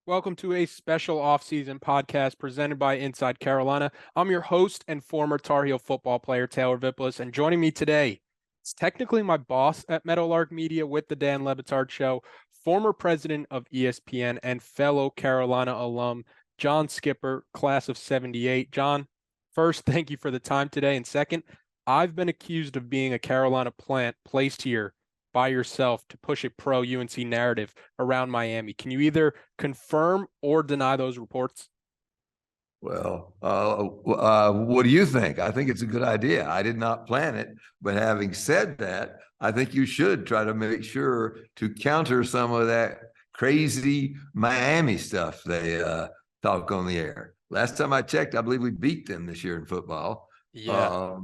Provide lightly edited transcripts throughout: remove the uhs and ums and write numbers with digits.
Welcome to a special offseason podcast presented by Inside Carolina. I'm your host and former Tar Heel football player, Taylor Vippolis, and joining me today is technically my boss at Meadowlark Media with the Dan Le Batard Show, former president of ESPN and fellow Carolina alum, John Skipper, class of 78. John, first, thank you for the time today. And second, I've been accused of being a Carolina plant placed here by yourself to push a pro UNC narrative around Miami. Can you either confirm or deny those reports? Well, what do you think? I think it's a good idea. I did not plan it, but having said that, I think you should try to make sure to counter some of that crazy Miami stuff they talk on the air. Last time I checked, I believe we beat them this year in football. Yeah.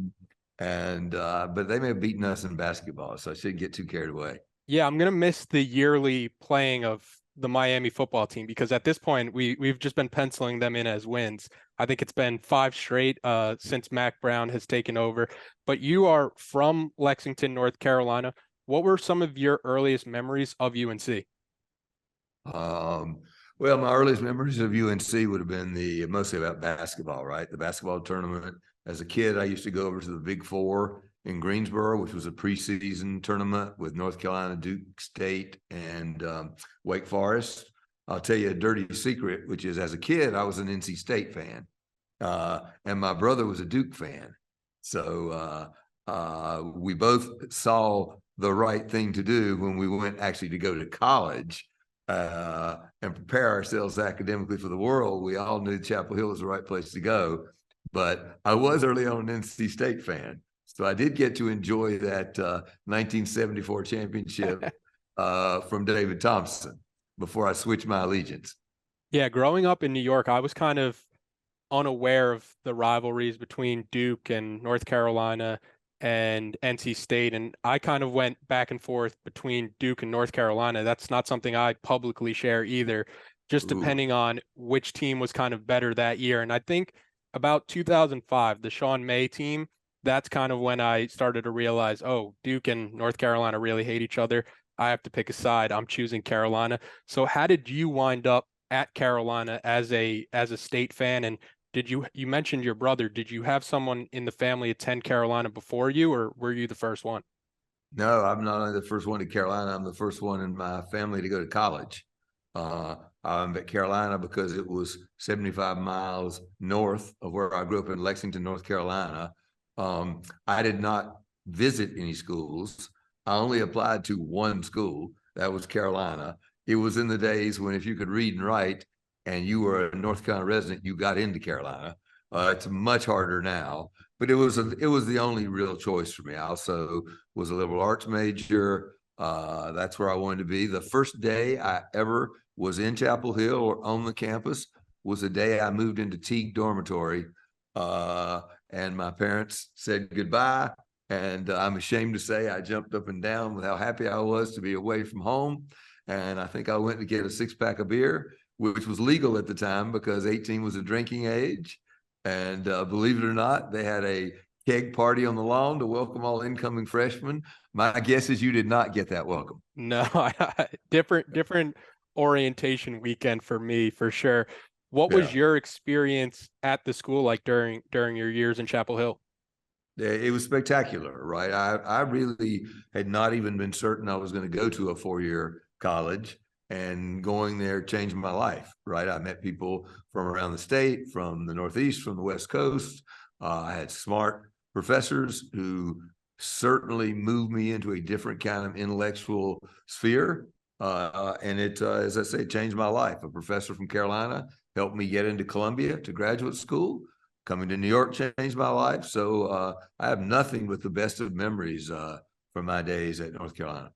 But they may have beaten us in basketball, so I shouldn't get too carried away. Yeah, I'm going to miss the yearly playing of the Miami football team because at this point we've just been penciling them in as wins. I think it's been 5 straight since Mac Brown has taken over. But you are from Lexington, North Carolina. What were some of your earliest memories of UNC? Well, my earliest memories of UNC would have been mostly about basketball, right? The basketball tournament. As a kid, I used to go over to the Big Four in Greensboro, which was a preseason tournament with North Carolina, Duke State, and Wake Forest. I'll tell you a dirty secret, which is as a kid, I was an NC State fan, and my brother was a Duke fan. So we both saw the right thing to do when we went actually to go to college and prepare ourselves academically for the world. We all knew Chapel Hill was the right place to go. But I was early on an NC State fan. So I did get to enjoy that 1974 championship from David Thompson before I switched my allegiance. Yeah, growing up in New York, I was kind of unaware of the rivalries between Duke and North Carolina and NC State. And I kind of went back and forth between Duke and North Carolina. That's not something I publicly share either, just depending on which team was kind of better that year. And I think about 2005, the Sean May team, that's kind of when I started to realize, oh, Duke and North Carolina really hate each other. I have to pick a side. I'm choosing Carolina. So how did you wind up at Carolina as a State fan? And you mentioned your brother, did you have someone in the family attend Carolina before you, or were you the first one? No, I'm not only the first one to Carolina, I'm the first one in my family to go to college. I'm at Carolina because it was 75 miles north of where I grew up in Lexington, North Carolina. I did not visit any schools. I only applied to one school. That was Carolina. It was in the days when if you could read and write and you were a North Carolina resident, you got into Carolina. It's much harder now, but it was the only real choice for me. I also was a liberal arts major. That's where I wanted to be. The first day I ever was in Chapel Hill or on the campus was the day I moved into Teague dormitory, and my parents said goodbye. And I'm ashamed to say I jumped up and down with how happy I was to be away from home. And I think I went to get a 6-pack of beer, which was legal at the time because 18 was a drinking age. And believe it or not, they had a keg party on the lawn to welcome all incoming freshmen. My guess is you did not get that welcome. No, different orientation weekend for me, for sure. What was your experience at the school like during your years in Chapel Hill? It was spectacular, right? I really had not even been certain I was going to go to a 4-year college, and going there changed my life, right? I met people from around the state, from the Northeast, from the West Coast. I had smart professors who certainly moved me into a different kind of intellectual sphere. And it, as I say, changed my life. A professor from Carolina helped me get into Columbia to graduate school. Coming to New York changed my life. So I have nothing but the best of memories from my days at North Carolina.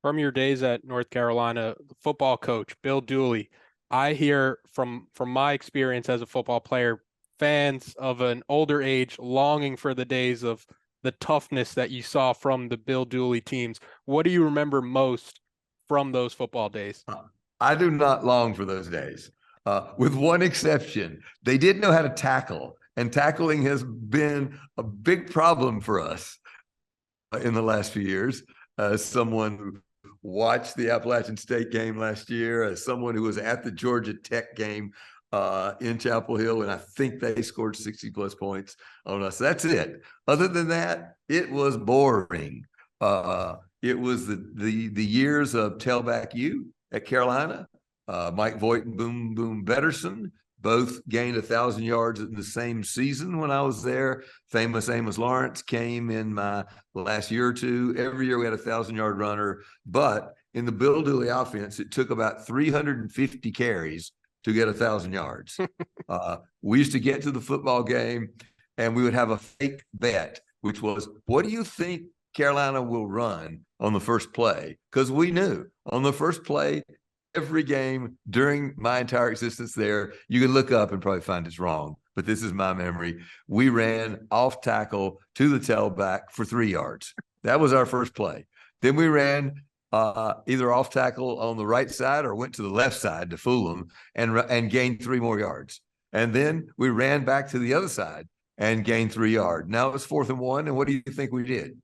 From your days at North Carolina, the football coach, Bill Dooley, I hear from my experience as a football player, fans of an older age longing for the days of the toughness that you saw from the Bill Dooley teams. What do you remember most from those football days? I do not long for those days. With one exception, they did know how to tackle, and tackling has been a big problem for us in the last few years. Someone who watched the Appalachian State game last year as someone who was at the Georgia Tech game in Chapel Hill, and I think they scored 60+ points on us. That's it. Other than that, it was boring. It was the years of tailback U at Carolina. Mike Voigt and Boom Boom Betterson both gained 1,000 yards in the same season when I was there. Famous Amos Lawrence came in my last year or two. Every year we had a 1,000-yard runner, but in the Bill Dooley offense, it took about 350 carries to get 1,000 yards. We used to get to the football game and we would have a fake bet, which was, what do you think Carolina will run on the first play? Because we knew on the first play, every game during my entire existence there, you can look up and probably find it's wrong, but this is my memory. We ran off tackle to the tailback for 3 yards. That was our first play. Then we ran either off tackle on the right side or went to the left side to fool them and gained 3 more yards. And then we ran back to the other side and gained 3 yards. Now it was 4th and 1. And what do you think we did?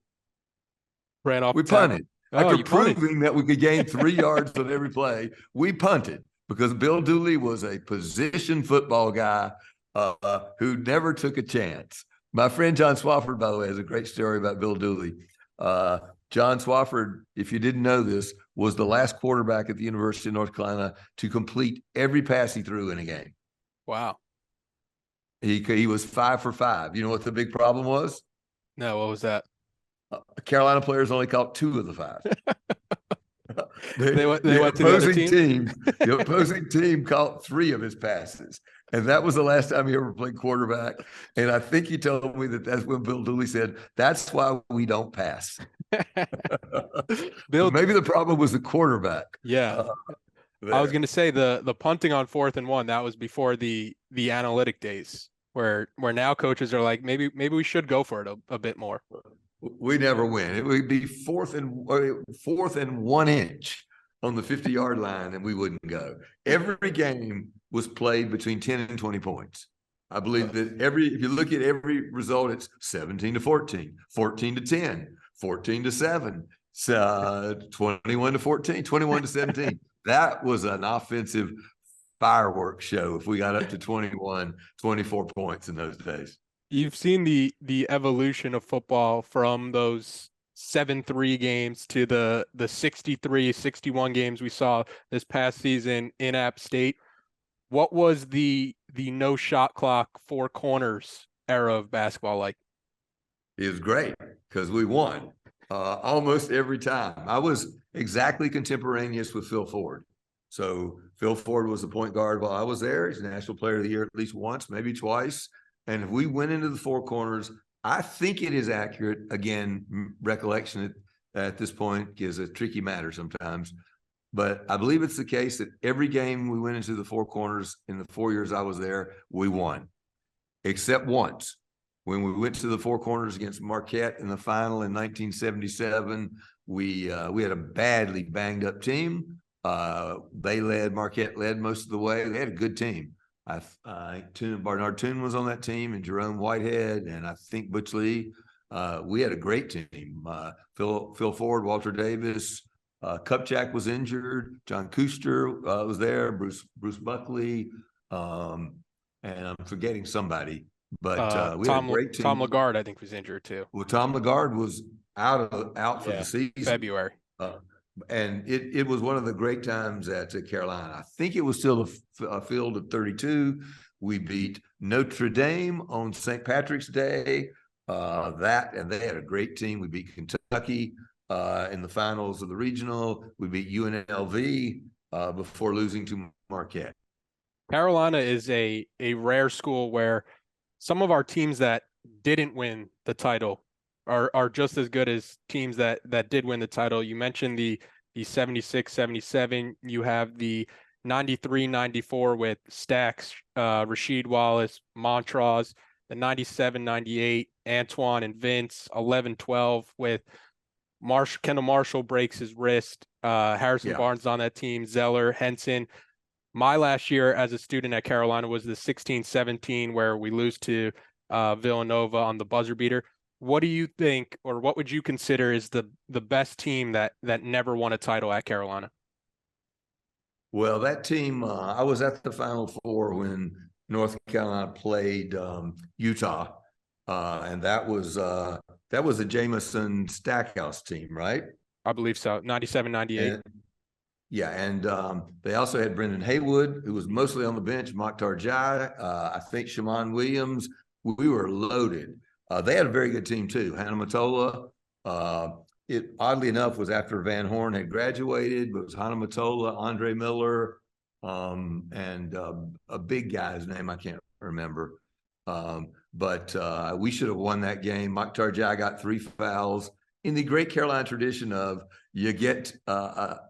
Ran off. We punted. After proving punted. that we could gain 3 yards on every play, we punted because Bill Dooley was a position football guy who never took a chance. My friend John Swafford, by the way, has a great story about Bill Dooley. John Swafford, if you didn't know this, was the last quarterback at the University of North Carolina to complete every pass he threw in a game. Wow. He was 5 for 5. You know what the big problem was? No, what was that? Carolina players only caught 2 of the 5. They went to the other team? The opposing team caught 3 of his passes. And that was the last time he ever played quarterback. And I think he told me that's when Bill Dooley said, that's why we don't pass. Maybe the problem was the quarterback. Yeah. I was going to say the punting on 4th and 1, that was before the analytic days where now coaches are like, maybe we should go for it a bit more. We never win. It would be 4th and 1 inch on the 50-yard line, and we wouldn't go. Every game was played between 10 and 20 points. I believe that if you look at every result, it's 17-14, 14-10, 14-7, 21-14, 21-17. That was an offensive fireworks show if we got up to 21, 24 points in those days. You've seen the evolution of football from those 7-3 games to the 63-61 games we saw this past season in App State. What was the no shot clock 4 corners era of basketball like? It was great because we won almost every time. I was exactly contemporaneous with Phil Ford. So Phil Ford was the point guard while I was there. He's National Player of the Year at least once, maybe twice. And if we went into the 4 corners, I think it is accurate. Again, recollection at this point is a tricky matter sometimes. But I believe it's the case that every game we went into the 4 corners in the 4 years I was there, we won. Except once. When we went to the 4 corners against Marquette in the final in 1977, we had a badly banged up team. Marquette led most of the way. They had a good team. I think Barnard Toon was on that team, and Jerome Whitehead, and I think Butch Lee. We had a great team. Phil Ford, Walter Davis, Kupchak was injured. John Kuster was there. Bruce Buckley, and I'm forgetting somebody. But we had a great team. Tom Lagarde, I think, was injured too. Well, Tom Lagarde was out for the season. February. And it was one of the great times at Carolina. I think it was still a field of 32. We beat Notre Dame on St. Patrick's Day. And they had a great team. We beat Kentucky in the finals of the regional. We beat UNLV before losing to Marquette. Carolina is a rare school where some of our teams that didn't win the title are just as good as teams that did win the title. You mentioned the 76-77. You have the 93-94 with Stacks, Rasheed Wallace, Montrose, the 97-98, Antoine and Vince, 11-12 with Kendall Marshall breaks his wrist, Harrison Barnes on that team, Zeller, Henson. My last year as a student at Carolina was the 16-17 where we lose to Villanova on the buzzer beater. what do you think, or what would you consider is the best team that never won a title at Carolina? Well, that team, I was at the Final Four when North Carolina played Utah, and that was a Jamison Stackhouse team, right? I believe so. 97, 98. And yeah, and they also had Brendan Haywood, who was mostly on the bench, Mokhtar Jai, I think Shammond Williams. We were loaded. They had a very good team too. Hannah Matola. It oddly enough was after Van Horn had graduated, but it was Hannah Matola, Andre Miller, and a big guy's name I can't remember. But we should have won that game. Mokhtar Jai got 3 fouls. In the great Carolina tradition of you get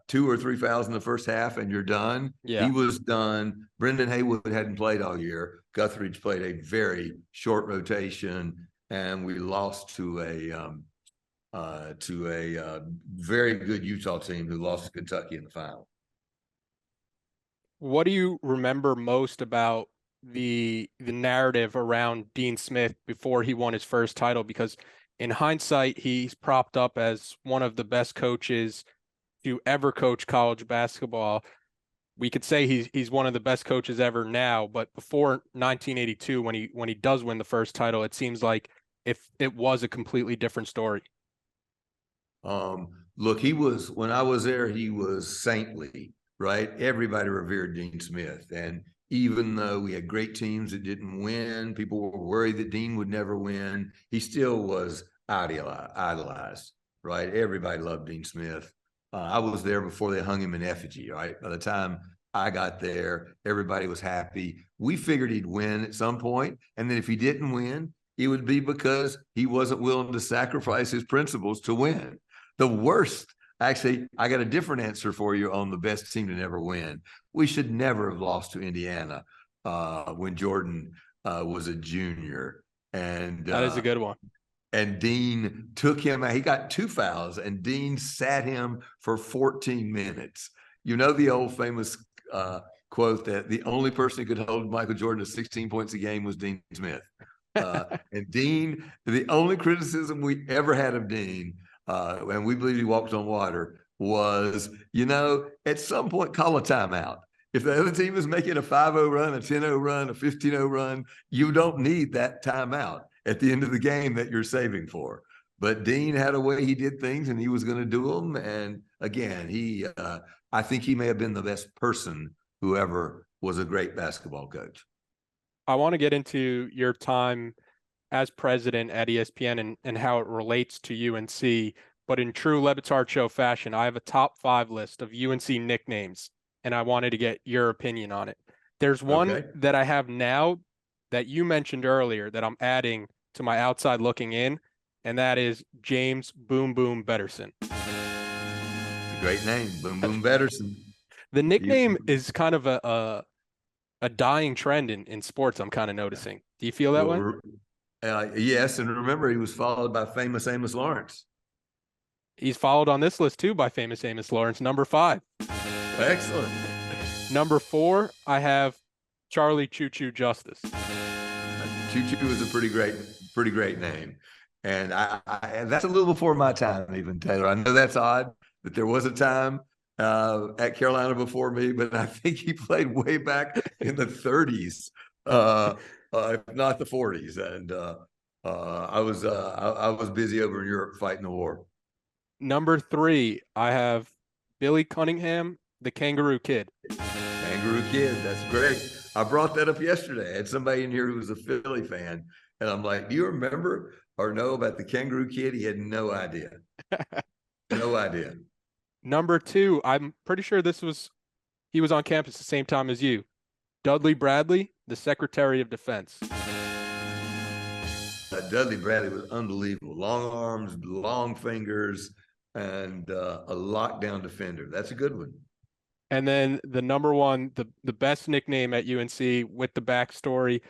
2 or 3 fouls in the first half and you're done. Yeah. He was done. Brendan Haywood hadn't played all year. Guthridge played a very short rotation, and we lost to a very good Utah team who lost to Kentucky in the final. What do you remember most about the narrative around Dean Smith before he won his first title? Because in hindsight, he's propped up as one of the best coaches to ever coach college basketball. We could say he's one of the best coaches ever now, but before 1982, when he does win the first title, it seems like if it was a completely different story. Look, when I was there, he was saintly, right? Everybody revered Dean Smith. And even though we had great teams that didn't win, people were worried that Dean would never win, he still was idolized, right? Everybody loved Dean Smith. I was there before they hung him in effigy, right? By the time I got there, everybody was happy. We figured he'd win at some point, and then if he didn't win, it would be because he wasn't willing to sacrifice his principles to win. The worst, actually, I got a different answer for you on the best team to never win. We should never have lost to Indiana when Jordan was a junior. And that is a good one. And Dean took him out. He got 2 fouls, and Dean sat him for 14 minutes. You know the old famous quote that the only person who could hold Michael Jordan to 16 points a game was Dean Smith. And Dean, the only criticism we ever had of Dean, and we believe he walked on water, was, at some point, call a timeout. If the other team is making a 5-0 run, a 10-0 run, a 15-0 run, you don't need that timeout at the end of the game that you're saving for. But Dean had a way he did things, and he was going to do them. And again, I think he may have been the best person who ever was a great basketball coach. I want to get into your time as president at ESPN and how it relates to UNC. But in true Le Batard Show fashion, I have a top 5 list of UNC nicknames, and I wanted to get your opinion on it. There's one that I have now that you mentioned earlier that I'm adding to my outside looking in, and that is James Boom Boom Betterson. It's a great name, Boom Boom Betterson. The nickname is kind of a dying trend in sports, I'm kind of noticing. Do you feel that way? Yes, and remember, he was followed by famous Amos Lawrence. He's followed on this list, too, by famous Amos Lawrence, number 5. Excellent. Number 4, I have Charlie Choo Choo Justice. Choo Choo was a pretty great name. And that's a little before my time, even, Taylor. I know that's odd, but there was a time at Carolina before me, but I think he played way back in the 30s, if not the 40s. And I was busy over in Europe fighting the war. Number 3, I have Billy Cunningham, the Kangaroo Kid. Kangaroo Kid, that's great. I brought that up yesterday. I had somebody in here who was a Philly fan, and I'm like, do you remember or know about the Kangaroo Kid? He had no idea. No idea. Number 2, I'm pretty sure he was on campus the same time as you. Dudley Bradley, the Secretary of Defense. Dudley Bradley was unbelievable. Long arms, long fingers, and a lockdown defender. That's a good one. And then the number 1, the best nickname at UNC with the backstory,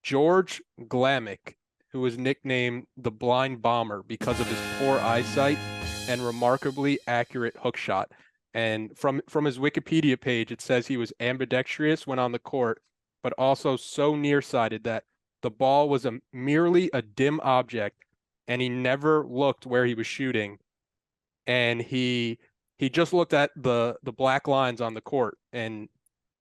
George Glamick, who was nicknamed the Blind Bomber because of his poor eyesight and remarkably accurate hook shot. And from his Wikipedia page, it says he was ambidextrous when on the court, but also so nearsighted that the ball was merely a dim object and he never looked where he was shooting, and he just looked at the black lines on the court, and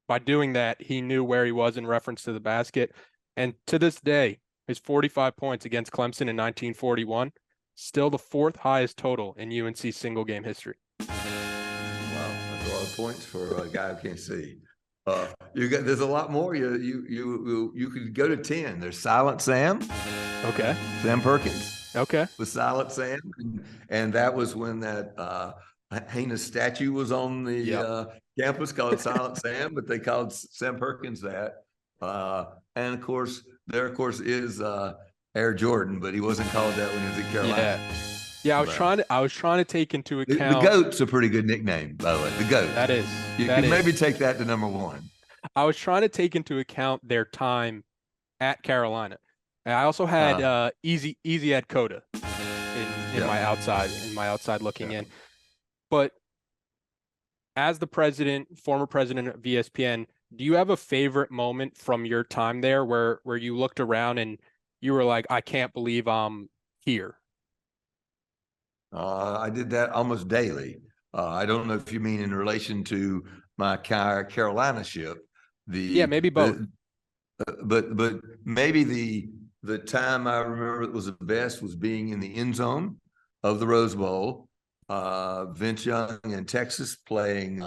by doing that, he knew where he was in reference to the basket. And to this day, his 45 points against Clemson in 1941, still the fourth highest total in UNC single game history. Wow, that's a lot of points for a guy who can't see. There's a lot more. You could go to 10. There's Silent Sam. Okay. Sam Perkins. Okay. With Silent Sam, and that was when that heinous statue was on the campus called Silent Sam, but they called Sam Perkins that. And of course, there is Air Jordan, but he wasn't called that when he was at Carolina. Yeah, I was trying to take into account the GOAT's a pretty good nickname, by the way. The GOAT. That is. You can maybe take that to number one. I was trying to take into account their time at Carolina. And I also had Easy Ed Coda in my outside looking in. But as the former president of ESPN, do you have a favorite moment from your time there where you looked around and you were like, I can't believe I'm here? I did that almost daily. I don't know if you mean in relation to my Carolina ship. Maybe both. But maybe the time I remember that was the best was being in the end zone of the Rose Bowl. Vince Young in Texas playing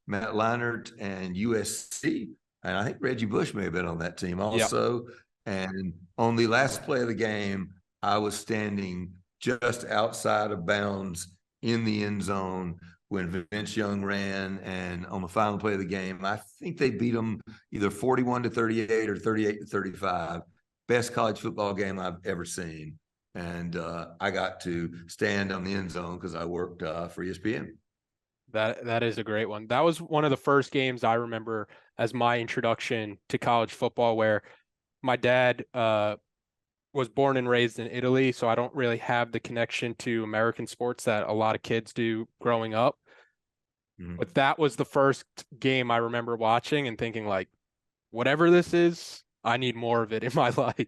Matt Leinart and USC. And I think Reggie Bush may have been on that team also. Yep. And on the last play of the game, I was standing just outside of bounds in the end zone when Vince Young ran. And on the final play of the game, I think they beat them either 41-38 or 38-35. Best college football game I've ever seen. And I got to stand on the end zone because I worked for ESPN. That is a great one. That was one of the first games I remember as my introduction to college football, where my dad was born and raised in Italy, so I don't really have the connection to American sports that a lot of kids do growing up. Mm-hmm. But that was the first game I remember watching and thinking, like, whatever this is, I need more of it in my life.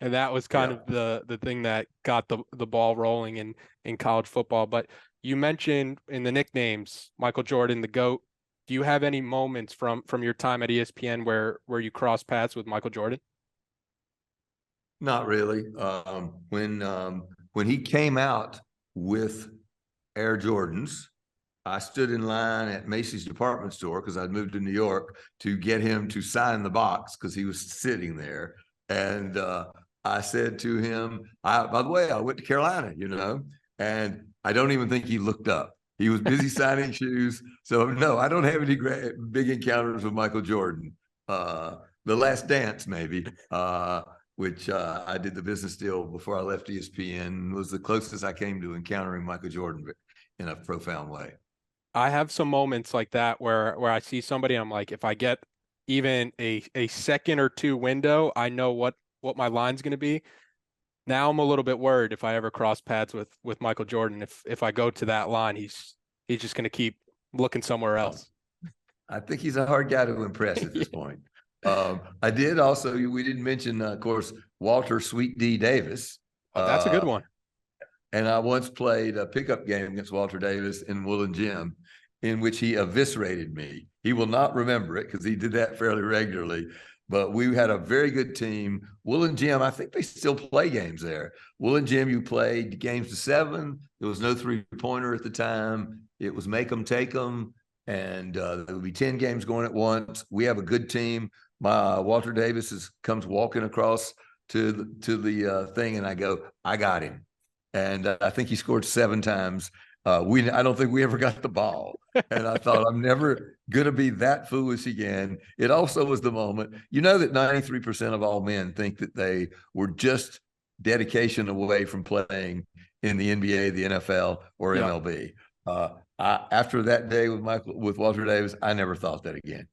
And that was kind of the thing that got the ball rolling in college football. But you mentioned in the nicknames, Michael Jordan, the GOAT. Do you have any moments from your time at ESPN where you crossed paths with Michael Jordan? Not really. When he came out with Air Jordans, I stood in line at Macy's department store because I'd moved to New York to get him to sign the box because he was sitting there. And I said to him, by the way, I went to Carolina, and I don't even think he looked up. He was busy signing shoes. So, no, I don't have any big encounters with Michael Jordan. The Last Dance, maybe, which I did the business deal before I left ESPN, was the closest I came to encountering Michael Jordan in a profound way. I have some moments like that where I see somebody, I'm like, if I get even a second or two window, I know what my line's going to be. Now I'm a little bit worried if I ever cross paths with Michael Jordan. If I go to that line, he's just going to keep looking somewhere else. I think he's a hard guy to impress at this point. I did also, we didn't mention, of course, Walter Sweet D. Davis. Oh, that's a good one. And I once played a pickup game against Walter Davis in Woolen Gym, in which he eviscerated me. He will not remember it because he did that fairly regularly. But we had a very good team. Woolen Gym, I think they still play games there. Woolen Gym, you played games to 7. There was no three-pointer at the time. It was make them, take them. And there would be 10 games going at once. We have a good team. Walter Davis comes walking across to the thing, and I go, I got him. And I think he scored 7 times. I don't think we ever got the ball. And I thought, I'm never going to be that foolish again. It also was the moment, that 93% of all men think that they were just dedication away from playing in the NBA, the NFL, or MLB. After that day with Walter Davis, I never thought that again.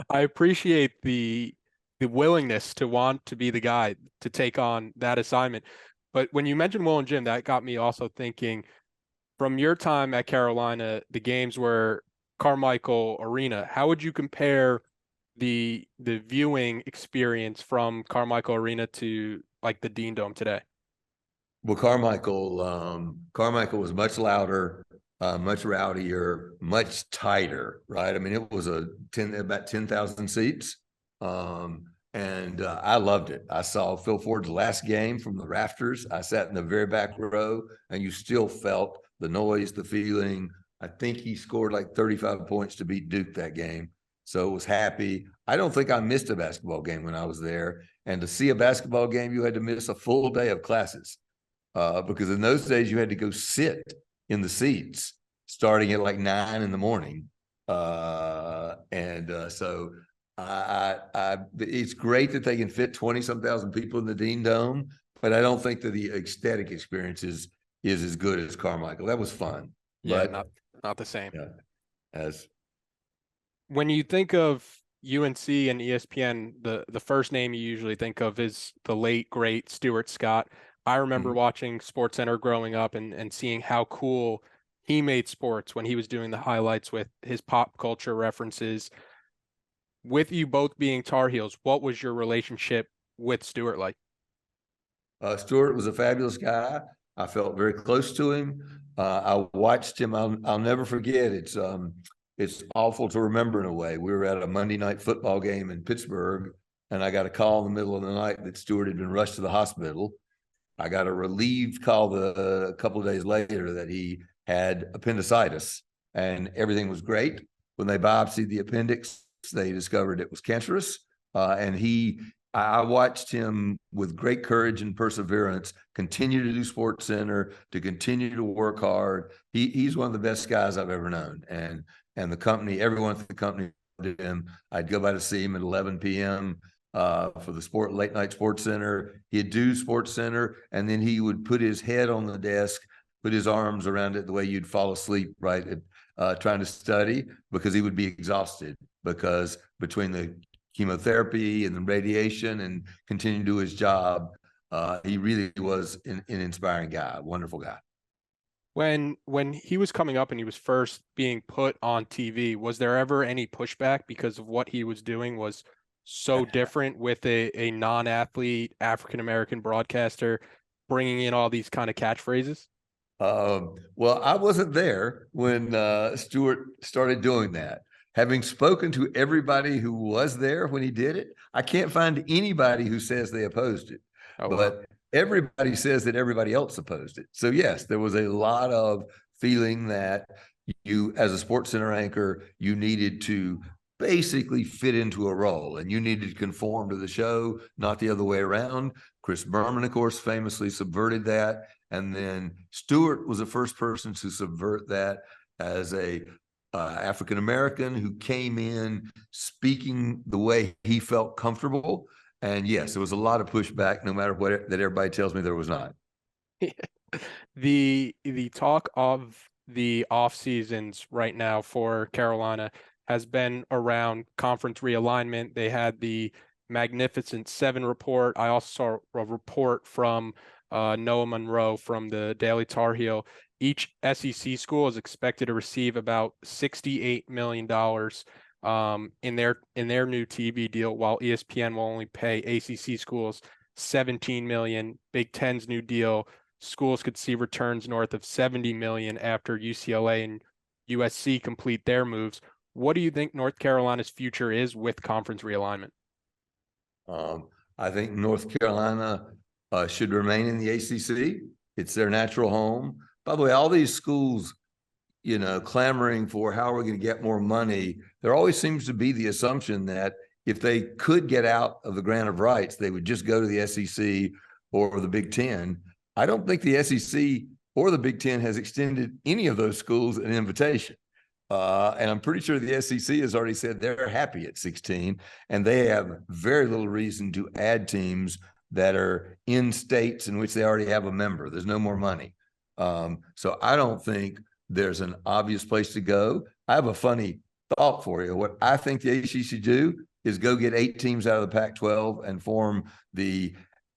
I appreciate the willingness to want to be the guy to take on that assignment. But when you mentioned Woolen Gym, that got me also thinking, from your time at Carolina, the games were Carmichael Arena. How would you compare the viewing experience from Carmichael Arena to like the Dean Dome today? Well, Carmichael was much louder, much rowdier, much tighter, right? I mean, it was about 10,000 seats. And I loved it. I saw Phil Ford's last game from the rafters. I sat in the very back row, and you still felt the noise, the feeling. I think he scored like 35 points to beat Duke that game. So it was happy. I don't think I missed a basketball game when I was there. And to see a basketball game, you had to miss a full day of classes. Because in those days you had to go sit in the seats starting at like 9 in the morning. So it's great that they can fit 20-some thousand people in the Dean Dome, but I don't think that the ecstatic experience is as good as Carmichael. That was fun. Yeah, but not the same. Yeah, as when you think of UNC and ESPN, the first name you usually think of is the late great Stuart Scott. I remember watching SportsCenter growing up and seeing how cool he made sports when he was doing the highlights with his pop culture references. With you both being Tar Heels, what was your relationship with Stuart like? Stuart was a fabulous guy. I felt very close to him. I watched him. I'll never forget. It's awful to remember in a way. We were at a Monday night football game in Pittsburgh, and I got a call in the middle of the night that Stuart had been rushed to the hospital. I got a relieved call a couple of days later that he had appendicitis, and everything was great. When they biopsied the appendix, they discovered it was cancerous. I watched him with great courage and perseverance continue to do SportsCenter, to continue to work hard. He's one of the best guys I've ever known. And the company, everyone at the company did him. I'd go by to see him at 11 p.m. For the late night SportsCenter. He'd do SportsCenter, and then he would put his head on the desk, put his arms around it the way you'd fall asleep, right, trying to study, because he would be exhausted, because between the chemotherapy and the radiation and continue to do his job, he really was an inspiring guy, a wonderful guy. When he was coming up and he was first being put on TV, was there ever any pushback because of what he was doing was so different with a non-athlete African-American broadcaster bringing in all these kind of catchphrases? Well, I wasn't there when Stuart started doing that. Having spoken to everybody who was there when he did it, I can't find anybody who says they opposed it. But everybody says that everybody else opposed it. So yes, there was a lot of feeling that you, as a SportsCenter anchor, you needed to basically fit into a role, and you needed to conform to the show, not the other way around. Chris Berman, of course, famously subverted that. And then Stuart was the first person to subvert that as a African-American who came in speaking the way he felt comfortable. And yes, there was a lot of pushback, no matter what that everybody tells me there was not. The talk of the off seasons right now for Carolina has been around conference realignment. They had the Magnificent Seven report. I also saw a report from Noah Monroe from the Daily Tar Heel. Each SEC school is expected to receive about $68 million in their new TV deal, while ESPN will only pay ACC schools $17 million. Big Ten's new deal, schools could see returns north of $70 million after UCLA and USC complete their moves. What do you think North Carolina's future is with conference realignment? I think North Carolina should remain in the ACC. It's their natural home. By the way, all these schools, clamoring for how we're going to get more money, there always seems to be the assumption that if they could get out of the grant of rights, they would just go to the SEC or the Big Ten. I don't think the SEC or the Big Ten has extended any of those schools an invitation. And I'm pretty sure the SEC has already said they're happy at 16, and they have very little reason to add teams that are in states in which they already have a member. There's no more money. So I don't think there's an obvious place to go. I have a funny thought for you. What I think the ACC should do is go get 8 teams out of the Pac-12 and form the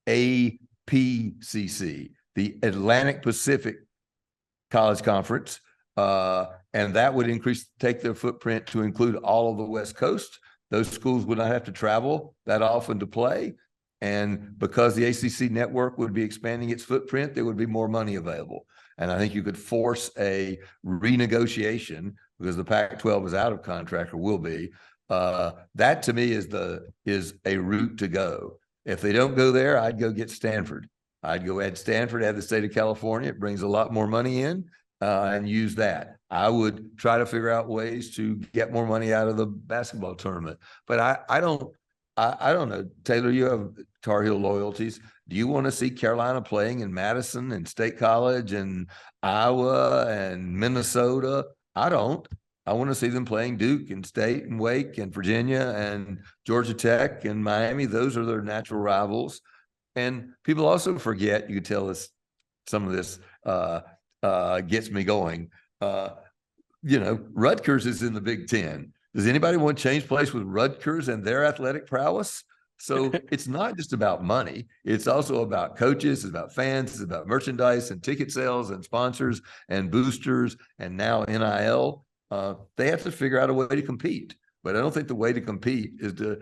APCC, the Atlantic Pacific College Conference. And that would take their footprint to include all of the West Coast. Those schools would not have to travel that often to play. And because the ACC network would be expanding its footprint, there would be more money available. And I think you could force a renegotiation because the Pac-12 is out of contract or will be. That to me is a route to go. If they don't go there, I'd go get Stanford. I'd go add Stanford, add the state of California. It brings a lot more money in, and use that. I would try to figure out ways to get more money out of the basketball tournament. But I don't know. Taylor, you have Tar Heel loyalties. Do you want to see Carolina playing in Madison and State College and Iowa and Minnesota? I don't. I want to see them playing Duke and State and Wake and Virginia and Georgia Tech and Miami. Those are their natural rivals. And people also forget, you could tell us some of this gets me going. Rutgers is in the Big Ten. Does anybody want to change place with Rutgers and their athletic prowess? So it's not just about money. It's also about coaches, it's about fans, it's about merchandise and ticket sales and sponsors and boosters and now NIL. They have to figure out a way to compete. But I don't think the way to compete is to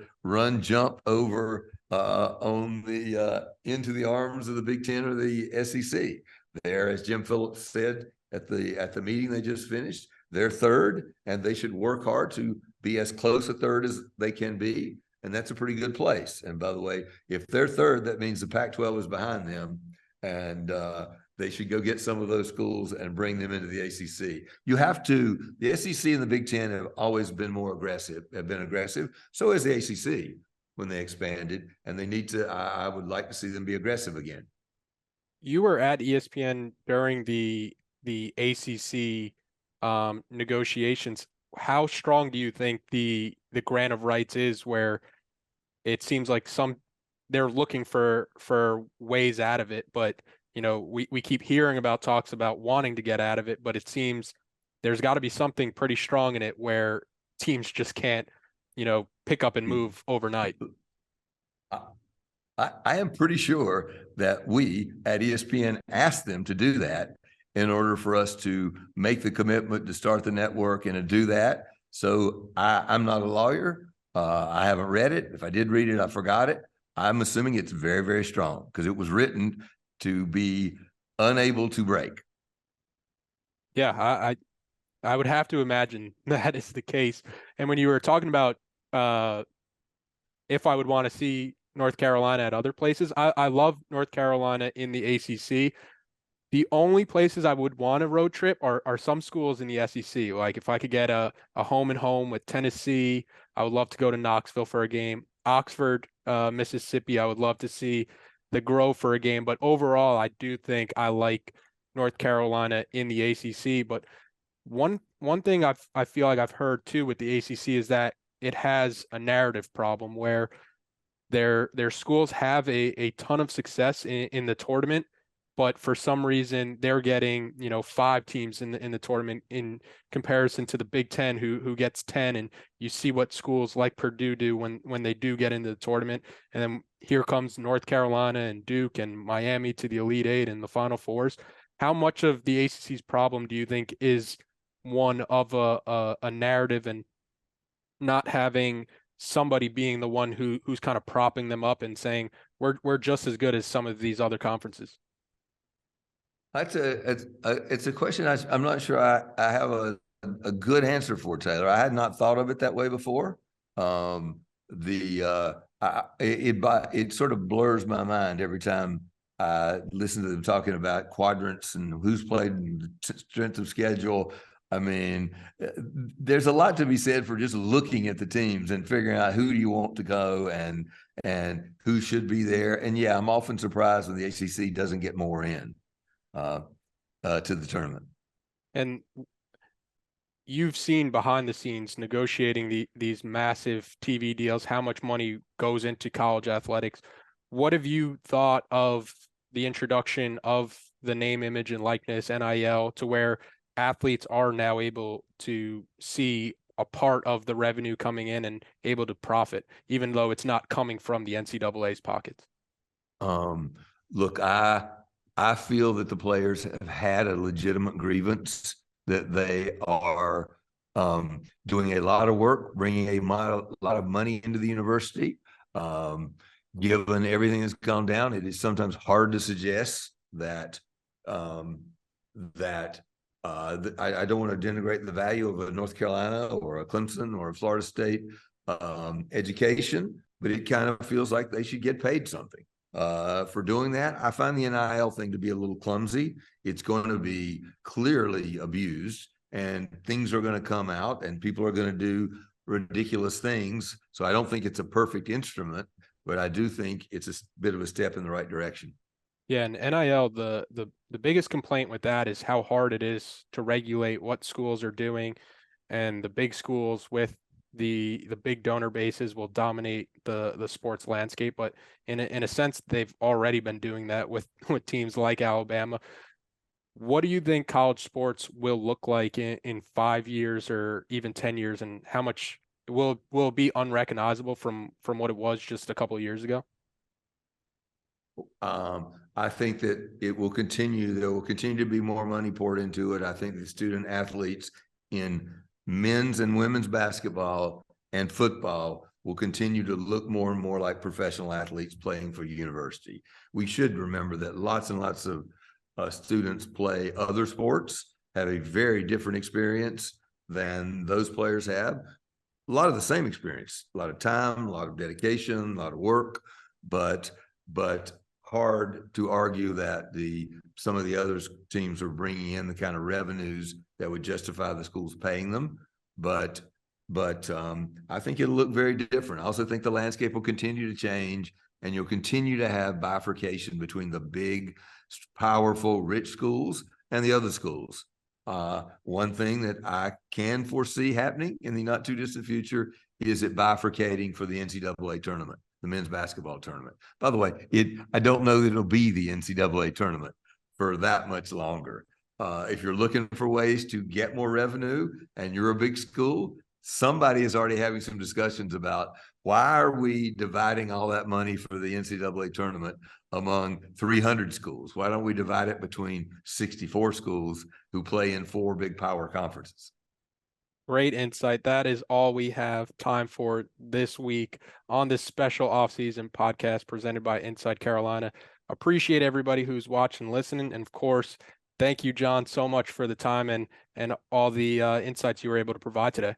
jump over into the arms of the Big Ten or the SEC. There, as Jim Phillips said at the meeting they just finished, they're third, and they should work hard to be as close a third as they can be. And that's a pretty good place. And by the way, if they're third, that means the Pac-12 is behind them. And they should go get some of those schools and bring them into the ACC. The SEC and the Big Ten have always been aggressive. So has the ACC when they expanded. And they need to, I would like to see them be aggressive again. You were at ESPN during the ACC negotiations. How strong do you think the grant of rights is, where it seems like they're looking for ways out of it, but we keep hearing about talks about wanting to get out of it, but it seems there's got to be something pretty strong in it where teams just can't pick up and move overnight. I am pretty sure that we at ESPN asked them to do that in order for us to make the commitment to start the network and to do that. So I'm not a lawyer. I haven't read it. If I did read it, I forgot it. I'm assuming it's very, very strong because it was written to be unable to break. Yeah, I would have to imagine that is the case. And when you were talking about if I would want to see North Carolina at other places, I love North Carolina in the ACC. The only places I would want a road trip are some schools in the SEC. Like if I could get a home and home with Tennessee, I would love to go to Knoxville for a game. Oxford, Mississippi, I would love to see the Grove for a game. But overall, I do think I like North Carolina in the ACC. But one thing I feel like I've heard too with the ACC is that it has a narrative problem where their schools have a ton of success in the tournament, but for some reason they're getting 5 teams in the tournament in comparison to the Big Ten who gets 10. And you see what schools like Purdue do when they do get into the tournament, and then here comes North Carolina and Duke and Miami to the Elite Eight and the Final Fours. How much of the ACC's problem do you think is one of a narrative and not having somebody being the one who's kind of propping them up and saying we're just as good as some of these other conferences? It's a question I'm not sure I have a good answer for, Taylor. I had not thought of it that way before. It sort of blurs my mind every time I listen to them talking about quadrants and who's played and strength of schedule. I mean, there's a lot to be said for just looking at the teams and figuring out who do you want to go and who should be there. And yeah, I'm often surprised when the ACC doesn't get more in to the tournament. And you've seen behind the scenes negotiating these massive TV deals, how much money goes into college athletics. What have you thought of the introduction of the name, image, and likeness, NIL, to where athletes are now able to see a part of the revenue coming in and able to profit, even though it's not coming from the NCAA's pockets? Look, I feel that the players have had a legitimate grievance, that they are doing a lot of work, bringing a lot of money into the university. given everything that's gone down, it is sometimes hard to suggest that I don't want to denigrate the value of a North Carolina or a Clemson or a Florida State education, but it kind of feels like they should get paid something for doing that. I find the NIL thing to be a little clumsy. It's going to be clearly abused, and things are going to come out, and people are going to do ridiculous things. So I don't think it's a perfect instrument, but I do think it's a bit of a step in the right direction. Yeah, and NIL, the biggest complaint with that is how hard it is to regulate what schools are doing, and the big schools with the big donor bases will dominate the sports landscape. But in a sense, they've already been doing that with teams like Alabama. What do you think college sports will look like in 5 years or even 10 years, and how much will it be unrecognizable from what it was just a couple of years ago? I think that it will continue. There will continue to be more money poured into it. I think the student athletes in men's and women's basketball and football will continue to look more and more like professional athletes playing for university. We should remember that lots and lots of students play other sports, have a very different experience than those players have. A lot of the same experience, a lot of time, a lot of dedication, a lot of work, but hard to argue that some of the other teams are bringing in the kind of revenues that would justify the schools paying them. But I think it'll look very different. I also think the landscape will continue to change, and you'll continue to have bifurcation between the big, powerful, rich schools and the other schools. One thing that I can foresee happening in the not too distant future is it bifurcating for the NCAA tournament, the men's basketball tournament. By the way, I don't know that it'll be the NCAA tournament for that much longer. If you're looking for ways to get more revenue and you're a big school, somebody is already having some discussions about why are we dividing all that money for the NCAA tournament among 300 schools? Why don't we divide it between 64 schools who play in 4 big power conferences? Great insight. That is all we have time for this week on this special offseason podcast presented by Inside Carolina. Appreciate everybody who's watching and listening. And of course, thank you, John, so much for the time and all the insights you were able to provide today.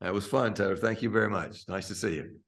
That was fun, Taylor. Thank you very much. Nice to see you.